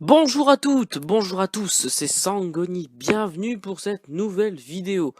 Bonjour à toutes, bonjour à tous, c'est Sangoni, bienvenue pour cette nouvelle vidéo.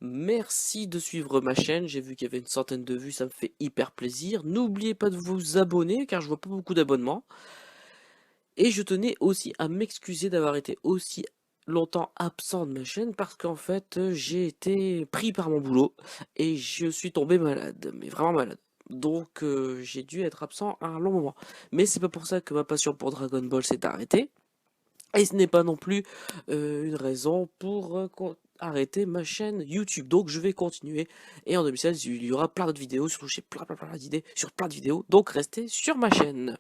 Merci de suivre ma chaîne, j'ai vu qu'il y avait une centaine de vues, ça me fait hyper plaisir. N'oubliez pas de vous abonner car je vois pas beaucoup d'abonnements. Et je tenais aussi à m'excuser d'avoir été aussi longtemps absent de ma chaîne parce qu'en fait j'ai été pris par mon boulot et je suis tombé malade, mais vraiment malade. Donc j'ai dû être absent un long moment. Mais c'est pas pour ça que ma passion pour Dragon Ball s'est arrêtée. Et ce n'est pas non plus une raison pour arrêter ma chaîne YouTube. Donc je vais continuer. Et en 2016, il y aura plein d'autres vidéos. Surtout j'ai plein d'idées sur plein de vidéos. Donc restez sur ma chaîne.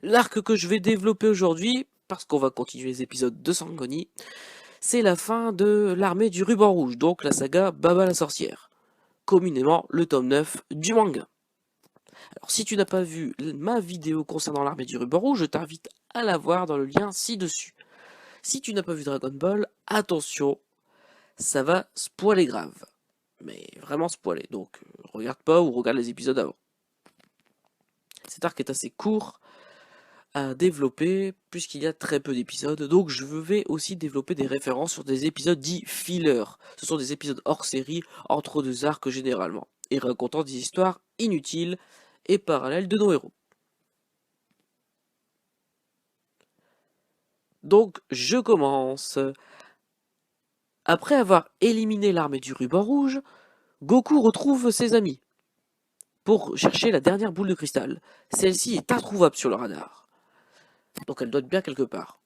L'arc que je vais développer aujourd'hui, parce qu'on va continuer les épisodes de Sangoni, c'est la fin de l'armée du ruban rouge. Donc la saga Baba la sorcière. Communément le tome 9 du manga. Alors si tu n'as pas vu ma vidéo concernant l'armée du ruban rouge, je t'invite à la voir dans le lien ci-dessus. Si tu n'as pas vu Dragon Ball, attention, ça va spoiler grave. Mais vraiment spoiler, donc regarde pas ou regarde les épisodes avant. Cet arc est assez court à développer puisqu'il y a très peu d'épisodes, donc je vais aussi développer des références sur des épisodes dits filler. Ce sont des épisodes hors série, entre deux arcs généralement, et racontant des histoires inutiles et parallèles de nos héros. Donc je commence. Après avoir éliminé l'armée du ruban rouge, Goku retrouve ses amis pour chercher la dernière boule de cristal. Celle-ci est introuvable sur le radar, donc elle doit être bien quelque part.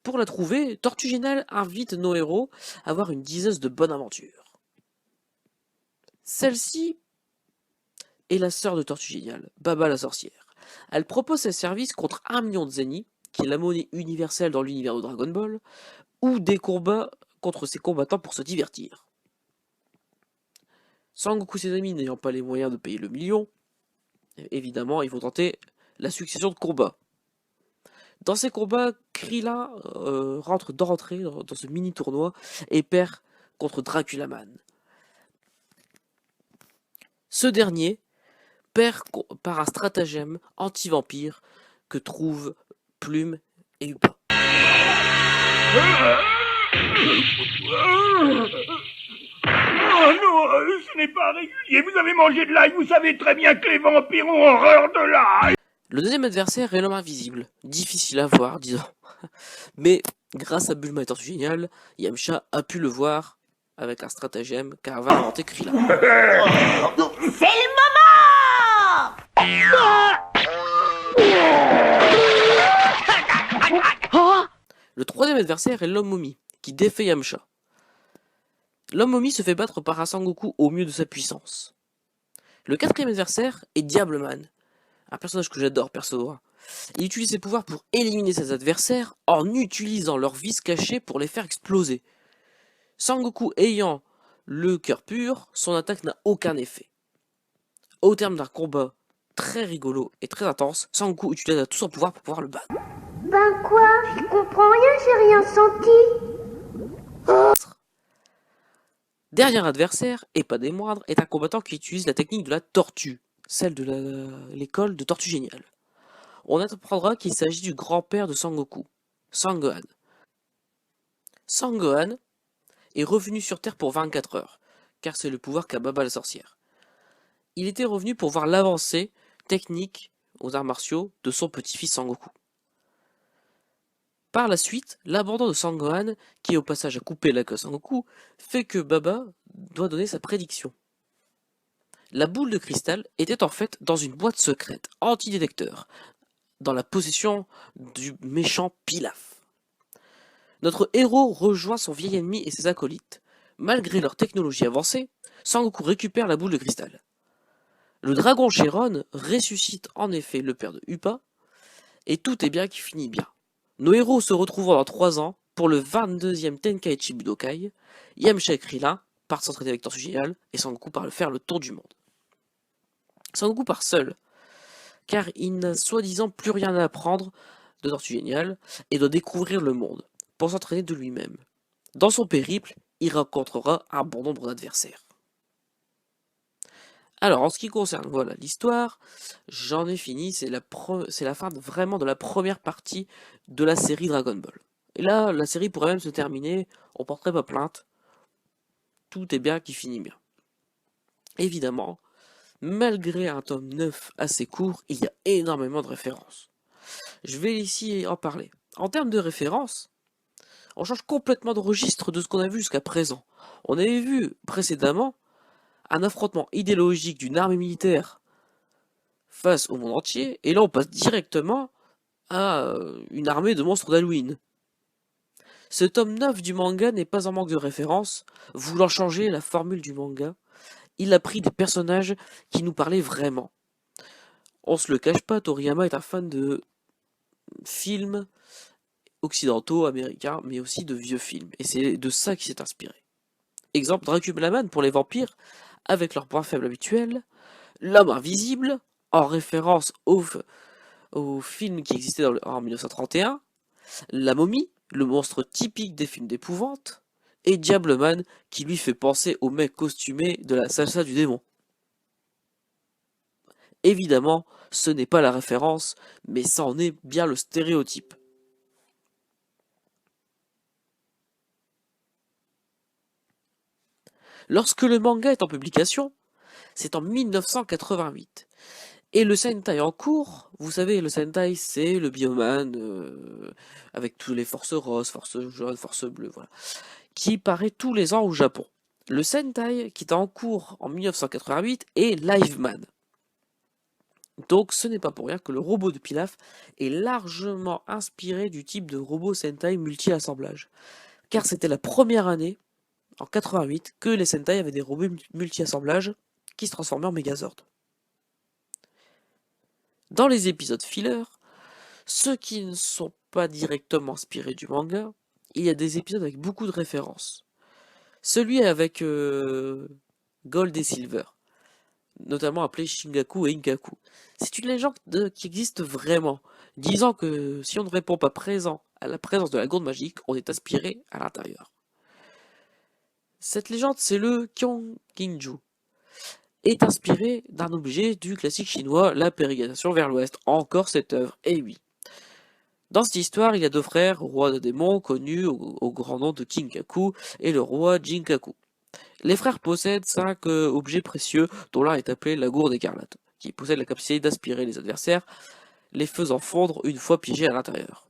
Pour la trouver, Tortue Géniale invite nos héros à avoir une diseuse de bonne aventure. Celle-ci est la sœur de Tortue Géniale, Baba la sorcière. Elle propose ses services contre 1 million de zéniths, qui est la monnaie universelle dans l'univers de Dragon Ball, ou des combats contre ses combattants pour se divertir. Sangoku et ses amis n'ayant pas les moyens de payer le million, évidemment, ils vont tenter la succession de combats. Dans ces combats, Krillin rentre d'entrée dans ce mini tournoi et perd contre Draculaman. Ce dernier perd par un stratagème anti-vampire que trouvent Plume et Upa. Oh non, ce n'est pas régulier. Vous avez mangé de l'ail, vous savez très bien que les vampires ont horreur de l'ail. Le deuxième adversaire est l'homme invisible, difficile à voir, disons. Mais grâce à Bulma et Tortue Géniale, Yamcha a pu le voir avec un stratagème car va inventer Krillin. C'est le moment! Le troisième adversaire est l'homme momie, qui défait Yamcha. L'homme momie se fait battre par un Sangoku au mieux de sa puissance. Le quatrième adversaire est Diableman, un personnage que j'adore perso. Il utilise ses pouvoirs pour éliminer ses adversaires en utilisant leurs vis cachées pour les faire exploser. Sangoku ayant le cœur pur, son attaque n'a aucun effet. Au terme d'un combat très rigolo et très intense, Sangoku utilise tout son pouvoir pour pouvoir le battre. Ben quoi? Je comprends rien, j'ai rien senti. Dernier adversaire, et pas des moindres, est un combattant qui utilise la technique de la tortue, celle de l'école de Tortue Géniale. On apprendra qu'il s'agit du grand-père de Sangoku, Sangohan. Sangohan est revenu sur Terre pour 24 heures, car c'est le pouvoir qu'a Baba la sorcière. Il était revenu pour voir l'avancée technique aux arts martiaux de son petit-fils Sangoku. Par la suite, l'abandon de Sangohan, qui au passage a coupé la queue à Sangoku, fait que Baba doit donner sa prédiction. La boule de cristal était en fait dans une boîte secrète, anti-détecteur, dans la possession du méchant Pilaf. Notre héros rejoint son vieil ennemi et ses acolytes. Malgré leur technologie avancée, Sangoku récupère la boule de cristal. Le dragon Shenron ressuscite en effet le père de Upa, et tout est bien qui finit bien. Nos héros se retrouvent dans 3 ans pour le 22e Tenkaichi Budokai. Yamcha et Krillin partent s'entraîner avec Tortue Géniale et Sangoku part faire le tour du monde. Sangoku part seul, car il n'a soi-disant plus rien à apprendre de Tortue Géniale et doit découvrir le monde pour s'entraîner de lui-même. Dans son périple, il rencontrera un bon nombre d'adversaires. Alors, en ce qui concerne, voilà, l'histoire, j'en ai fini, c'est la fin vraiment de la première partie de la série Dragon Ball. Et là, la série pourrait même se terminer, on porterait pas plainte, tout est bien qui finit bien. Évidemment, malgré un tome 9 assez court, il y a énormément de références. Je vais ici en parler. En termes de références, on change complètement de registre de ce qu'on a vu jusqu'à présent. On avait vu précédemment un affrontement idéologique d'une armée militaire face au monde entier, et là on passe directement à une armée de monstres d'Halloween. Ce tome 9 du manga n'est pas en manque de références, voulant changer la formule du manga, il a pris des personnages qui nous parlaient vraiment. On se le cache pas, Toriyama est un fan de films occidentaux, américains, mais aussi de vieux films, et c'est de ça qu'il s'est inspiré. Exemple, Dracula Man pour les vampires, avec leur point faible habituel, l'homme invisible, en référence au film qui existait en 1931, la momie, le monstre typique des films d'épouvante, et Diableman, qui lui fait penser au mec costumé de la salsa du démon. Évidemment, ce n'est pas la référence, mais ça en est bien le stéréotype. Lorsque le manga est en publication, c'est en 1988. Et le Sentai en cours, vous savez, le Sentai c'est le Bioman, avec tous les forces roses, forces jaunes, forces bleues, voilà, qui paraît tous les ans au Japon. Le Sentai qui est en cours en 1988 est Liveman. Donc ce n'est pas pour rien que le robot de Pilaf est largement inspiré du type de robot Sentai multi-assemblage. Car c'était la première année, en 88, que les Sentai avaient des robots multi-assemblage qui se transformaient en Megazord. Dans les épisodes filler, ceux qui ne sont pas directement inspirés du manga, il y a des épisodes avec beaucoup de références. Celui avec Gold et Silver, notamment appelé Shingaku et Inkaku. C'est une légende qui existe vraiment, disant que si on ne répond pas présent à la présence de la gourde magique, on est aspiré à l'intérieur. Cette légende, c'est le Kyongkinju, est inspiré d'un objet du classique chinois, la pérégrination vers l'ouest. Encore cette œuvre, et oui. Dans cette histoire, il y a deux frères, rois de démons, connus au grand nom de Kinkaku et le roi Jinkaku. Les frères possèdent 5 objets précieux, dont l'un est appelé la gourde écarlate, qui possède la capacité d'aspirer les adversaires, les faisant fondre une fois piégés à l'intérieur.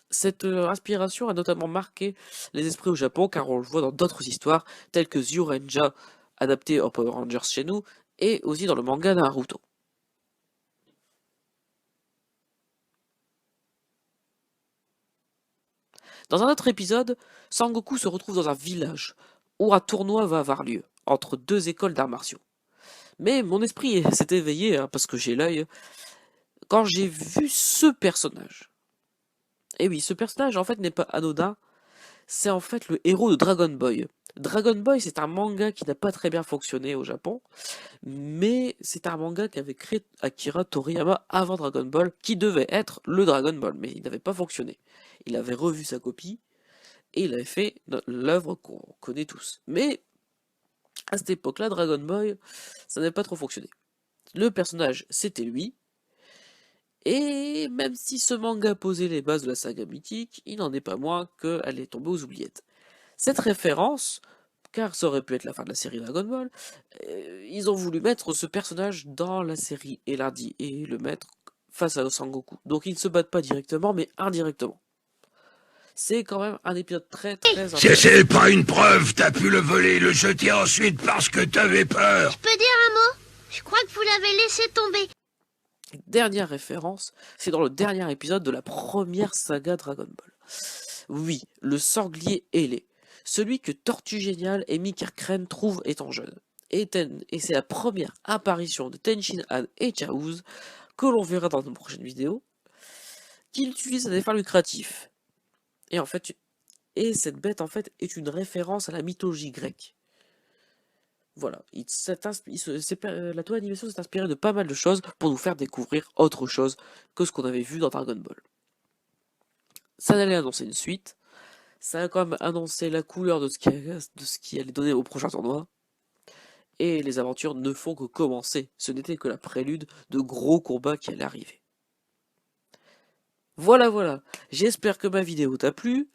Cette inspiration a notamment marqué les esprits au Japon, car on le voit dans d'autres histoires, telles que Zyurenja, adapté en Power Rangers chez nous, et aussi dans le manga Naruto. Dans un autre épisode, Sangoku se retrouve dans un village, où un tournoi va avoir lieu, entre deux écoles d'arts martiaux. Mais mon esprit s'est éveillé, parce que j'ai l'œil, quand j'ai vu ce personnage. Et oui, ce personnage en fait n'est pas anodin, c'est en fait le héros de Dragon Boy. Dragon Boy, c'est un manga qui n'a pas très bien fonctionné au Japon, mais c'est un manga qu'avait créé Akira Toriyama avant Dragon Ball, qui devait être le Dragon Ball, mais il n'avait pas fonctionné. Il avait revu sa copie, et il avait fait l'œuvre qu'on connaît tous. Mais, à cette époque-là, Dragon Boy, ça n'avait pas trop fonctionné. Le personnage, c'était lui, et même si ce manga posait les bases de la saga mythique, il n'en est pas moins qu'elle est tombée aux oubliettes. Cette référence, car ça aurait pu être la fin de la série Dragon Ball, ils ont voulu mettre ce personnage dans la série et le mettre face à Sangoku. Donc ils ne se battent pas directement, mais indirectement. C'est quand même un épisode très intéressant. C'est pas une preuve, t'as pu le voler et le jeter ensuite parce que t'avais peur. Je peux dire un mot? Je crois que vous l'avez laissé tomber. Dernière référence, c'est dans le dernier épisode de la première saga Dragon Ball. Oui, le sanglier ailé. Celui que Tortue Géniale et Mickey Crane trouvent étant jeune. Et c'est la première apparition de Tenshin Han et Chaozu, que l'on verra dans une prochaine vidéo, qu'il utilise à des fins lucratives. Et en fait, cette bête en fait est une référence à la mythologie grecque. Voilà, la toile d'animation s'est inspirée de pas mal de choses pour nous faire découvrir autre chose que ce qu'on avait vu dans Dragon Ball. Ça allait annoncer une suite, ça a quand même annoncé la couleur de ce qui allait donner au prochain tournoi, Et les aventures ne font que commencer. Ce n'était que la prélude de gros combats qui allaient arriver. Voilà. J'espère que ma vidéo t'a plu.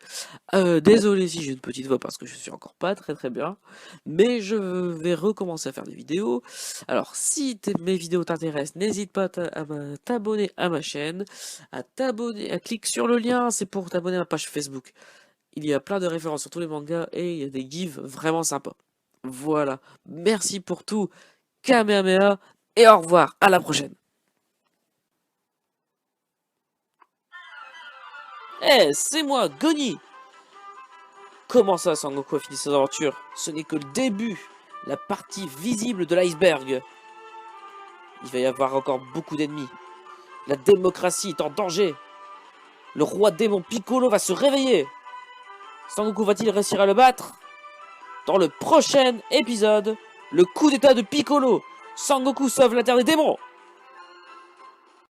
Désolé si j'ai une petite voix parce que je suis encore pas très bien. Mais je vais recommencer à faire des vidéos. Alors si mes vidéos t'intéressent, n'hésite pas à t'abonner à ma chaîne. À clique sur le lien, c'est pour t'abonner à ma page Facebook. Il y a plein de références sur tous les mangas et il y a des gifs vraiment sympas. Voilà. Merci pour tout. Kamehameha et au revoir. À la prochaine. C'est moi, Goni! Comment ça, Sangoku a fini ses aventures? Ce n'est que le début, la partie visible de l'iceberg. Il va y avoir encore beaucoup d'ennemis. La démocratie est en danger. Le roi démon Piccolo va se réveiller. Sangoku va-t-il réussir à le battre? Dans le prochain épisode, le coup d'état de Piccolo. Sangoku sauve la terre des démons.